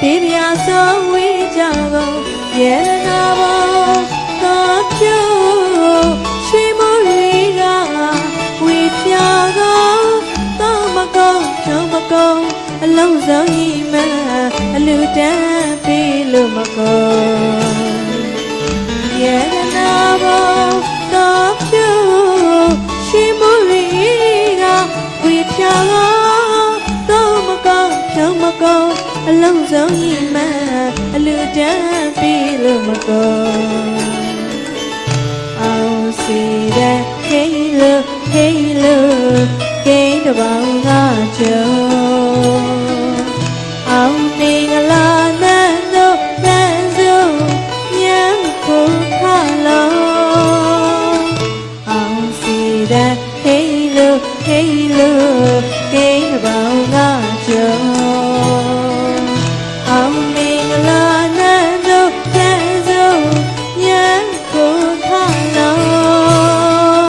ဒီပြာဆုံးဝေးကြကုန်ရေနာဘောတော့ပြိုရွှေမရီကဝေပြာကုန်တော့မကုန်ဖြုံးမကုန်အလုံးစုံကြီးမှအလူတန်းပေးလို့မကုန်ရေနာဘောတော့ပြိုရွှေမရီကဝေပြာကုန်တော့မကုန်ဖြုံးမကုန်အလုံးစုံကြီးမှအလူတန်းပေးလို့မကုန်အောင်စီတဲ့ဟေးလို့ဟေးလို့ကိန်းတစ်ပေါင်းကကြုံအောင်မင်္ဂလာနဲ့တို့လမ်းစုံညံဖို့ခါလုံး